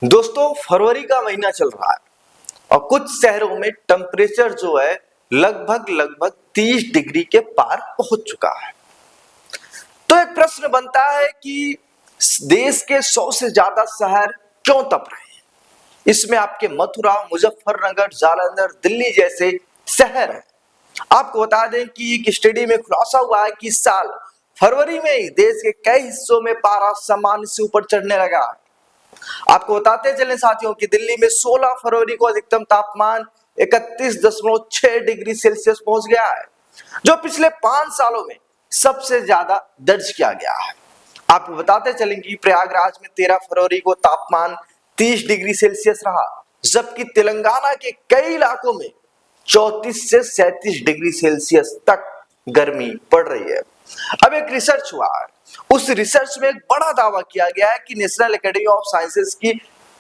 दोस्तों फरवरी का महीना चल रहा है और कुछ शहरों में टेम्परेचर जो है लगभग 30 डिग्री के पार पहुंच चुका है। तो एक प्रश्न बनता है कि देश के 100 से ज्यादा शहर क्यों तप रहे हैं। इसमें आपके मथुरा, मुजफ्फरनगर, जालंधर, दिल्ली जैसे शहर हैं। आपको बता दें कि एक स्टडी में खुलासा हुआ है कि इस साल फरवरी में ही देश के कई हिस्सों में पारा सामान्य से ऊपर चढ़ने लगा है। आपको बताते चले साथियों कि दिल्ली में 16 फरवरी को अधिकतम तापमान 31.6 डिग्री सेल्सियस पहुंच गया है, जो पिछले 5 सालों में सबसे ज्यादा दर्ज किया गया है। आपको बताते चलेंगे कि प्रयागराज में 13 फरवरी को तापमान 30 डिग्री सेल्सियस रहा, जबकि तेलंगाना के कई इलाकों में 34 से 37 डिग्री सेल्सियस तक गर्मी पड़ रही है। अब एक रिसर्च हुआ है, उस रिसर्च में एक बड़ा दावा किया गया है कि नेशनल एकेडमी ऑफ साइंसेज की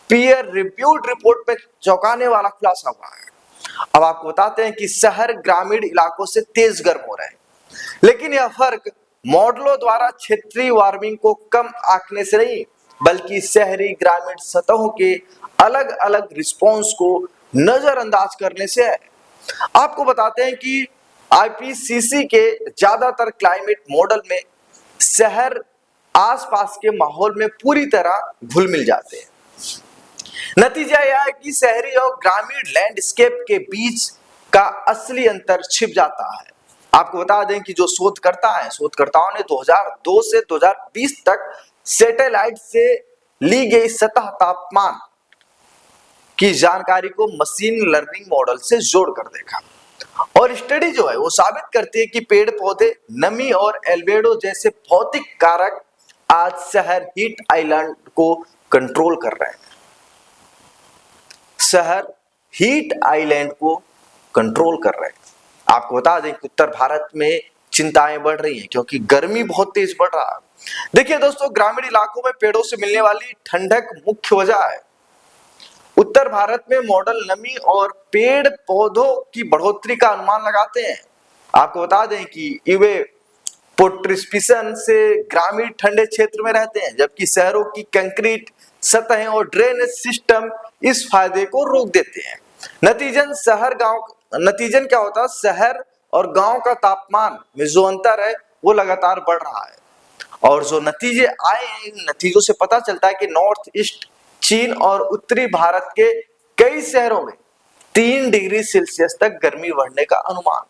पीयर रिव्यूड रिपोर्ट में चौंकाने वाला खुलासा हुआ है। अब आपको बताते हैं कि शहर ग्रामीण इलाकों से तेज गर्म हो रहे हैं, लेकिन यह फर्क मॉडलों द्वारा क्षेत्रीय वार्मिंग को कम आंकने से नहीं, बल्कि शहरी ग्रामीण सतहों के अलग अलग रिस्पॉन्स को नजरअंदाज करने से है। आपको बताते हैं कि आईपीसीसी के ज्यादातर क्लाइमेट मॉडल में शहर आसपास के माहौल में पूरी तरह घुल मिल जाते हैं। नतीजा यह है कि शहरी और ग्रामीण लैंडस्केप के बीच का असली अंतर छिप जाता है। आपको बता दें कि जो शोधकर्ताओं ने 2002 से 2020 तक सैटेलाइट से ली गई सतह तापमान की जानकारी को मशीन लर्निंग मॉडल से जोड़कर देखा, और स्टडी जो है वो साबित करती है कि पेड़ पौधे, नमी और एल्बेडो जैसे भौतिक कारक आज शहर हीट आइलैंड को कंट्रोल कर रहे हैं। शहर हीट आइलैंड को कंट्रोल कर रहे हैं। आपको बता दें कि उत्तर भारत में चिंताएं बढ़ रही हैं क्योंकि गर्मी बहुत तेज बढ़ रहा है। देखिए दोस्तों, ग्रामीण इलाकों में पेड़ों से मिलने वाली ठंडक मुख्य वजह है। उत्तर भारत में मॉडल नमी और पेड़ पौधों की बढ़ोतरी का अनुमान लगाते हैं। आपको बता दें कि यूवे पोट्रिस्पिसन से ग्रामीण ठंडे क्षेत्र में रहते हैं, जबकि शहरों की कंक्रीट सतहें और ड्रेनेज सिस्टम इस फायदे को रोक देते हैं। नतीजन क्या होता है, शहर और गांव का तापमान में जो अंतर है वो लगातार बढ़ रहा है। और जो नतीजे आए हैं, इन नतीजों से पता चलता है कि नॉर्थ ईस्ट चीन और उत्तरी भारत के कई शहरों में 3 डिग्री सेल्सियस तक गर्मी बढ़ने का अनुमान,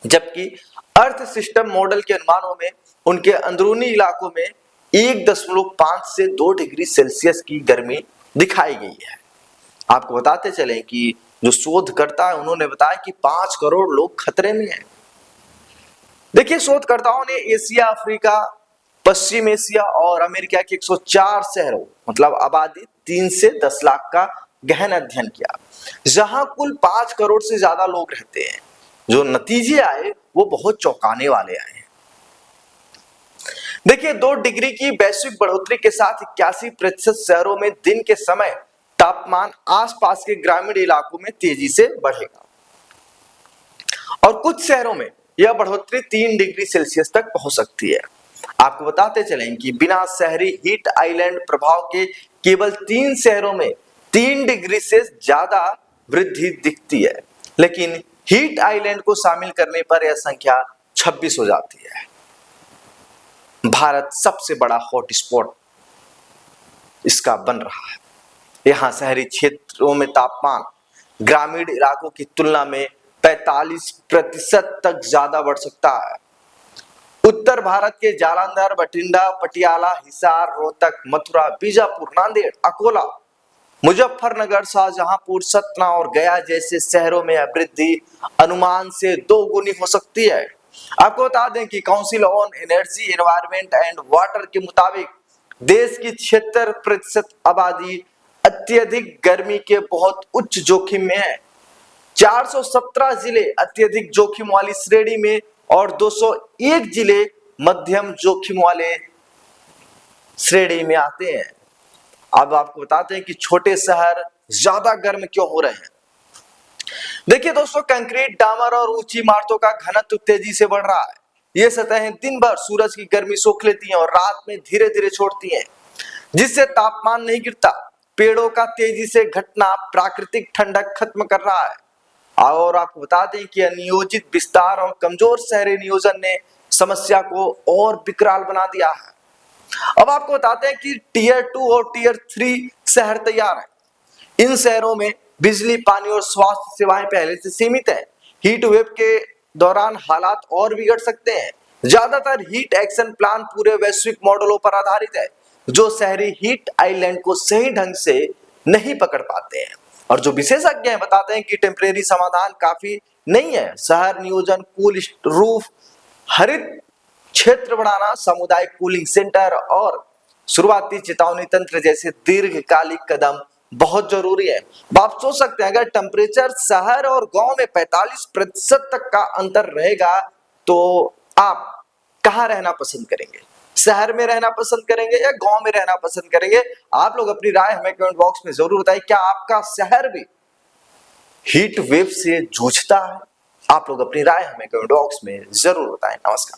जबकि अर्थ सिस्टम मॉडल के अनुमानों में उनके अंदरूनी इलाकों में 1.5 से 2 डिग्री सेल्सियस की गर्मी दिखाई गई है। आपको बताते चलें कि जो शोधकर्ता है उन्होंने बताया कि 5 करोड़ लोग खतरे में हैं। देखिए, शोधकर्ताओं ने एशिया, अफ्रीका, पश्चिम एशिया और अमेरिका के 104 शहरों मतलब आबादी 3 से 10 लाख का गहन अध्ययन किया, जहां कुल 5 करोड़ से ज्यादा लोग रहते हैं। जो नतीजे आए वो बहुत चौंकाने वाले आए। देखिए, 2 डिग्री की वैश्विक बढ़ोतरी के साथ 81% शहरों में दिन के समय तापमान आसपास के ग्रामीण इलाकों में तेजी से बढ़ेगा, और कुछ शहरों में यह बढ़ोतरी 3 डिग्री सेल्सियस तक पहुंच सकती है। आपको बताते चलें कि बिना शहरी हीट आइलैंड प्रभाव के केवल 3 शहरों में 3 डिग्री से ज्यादा वृद्धि दिखती है, लेकिन हीट आइलैंड को शामिल करने पर यह संख्या 26 हो जाती है। भारत सबसे बड़ा हॉटस्पॉट इसका बन रहा है। यहाँ शहरी क्षेत्रों में तापमान ग्रामीण इलाकों की तुलना में 45% तक ज्यादा बढ़ सकता है। उत्तर भारत के जालंधर, बठिंडा, पटियाला, हिसार, रोहतक, मथुरा, बीजापुर, नांदेड़, अकोला, मुजफ्फरनगर, शाहजहांपुर, सतना और गया जैसे शहरों में वृद्धि अनुमान से 2 गुनी हो सकती है। आपको बता दें कि council on energy, environment and water के मुताबिक देश की 76% आबादी अत्यधिक गर्मी के बहुत उच्च जोखिम में है। 417 जिले अत्यधिक जोखिम वाली श्रेणी में और 201 जिले मध्यम जोखिम वाले श्रेणी में आते हैं। अब आपको बताते हैं कि छोटे शहर ज्यादा गर्म क्यों हो रहे हैं। देखिए दोस्तों, कंक्रीट, डामर और ऊंची इमारतों का घनत्व तेजी से बढ़ रहा है। ये सतहें दिन भर सूरज की गर्मी सोख लेती हैं और रात में धीरे धीरे छोड़ती हैं, जिससे तापमान नहीं गिरता, पेड़ों का तेजी से घटना प्राकृतिक ठंडक खत्म कर रहा है। और आपको बता दें कि अनियोजित विस्तार और कमजोर शहरी नियोजन ने समस्या को और विकराल बना दिया है। अब आपको बताते हैं कि टीयर 2 और टीयर 3 शहर तैयार हैं। इन शहरों में बिजली, पानी और स्वास्थ्य सेवाएं पहले से सीमित हैं। हीट वेव के दौरान हालात और बिगड़ सकते हैं। ज्यादातर हीट एक्शन प्लान पूरे वैश्विक मॉडलों पर आधारित है, जो शहरी हीट आइलैंड को सही ढंग से नहीं पकड़ पाते हैं। और जो विशेषज्ञ हैं बताते हैं कि टेम्परेरी समाधान काफी नहीं है। शहर नियोजन, कूल रूफ, हरित क्षेत्र बढ़ाना, सामुदायिक कूलिंग सेंटर और शुरुआती चेतावनी तंत्र जैसे दीर्घकालिक कदम बहुत जरूरी है। आप सोच सकते हैं, अगर टेम्परेचर शहर और गांव में 45% तक का अंतर रहेगा तो आप कहां रहना पसंद करेंगे? शहर में रहना पसंद करेंगे या गांव में रहना पसंद करेंगे? आप लोग अपनी राय हमें कमेंट बॉक्स में जरूर बताइए। क्या आपका शहर भी हीट वेव से जूझता है? आप लोग अपनी राय हमें कमेंट बॉक्स में जरूर बताएं। नमस्कार।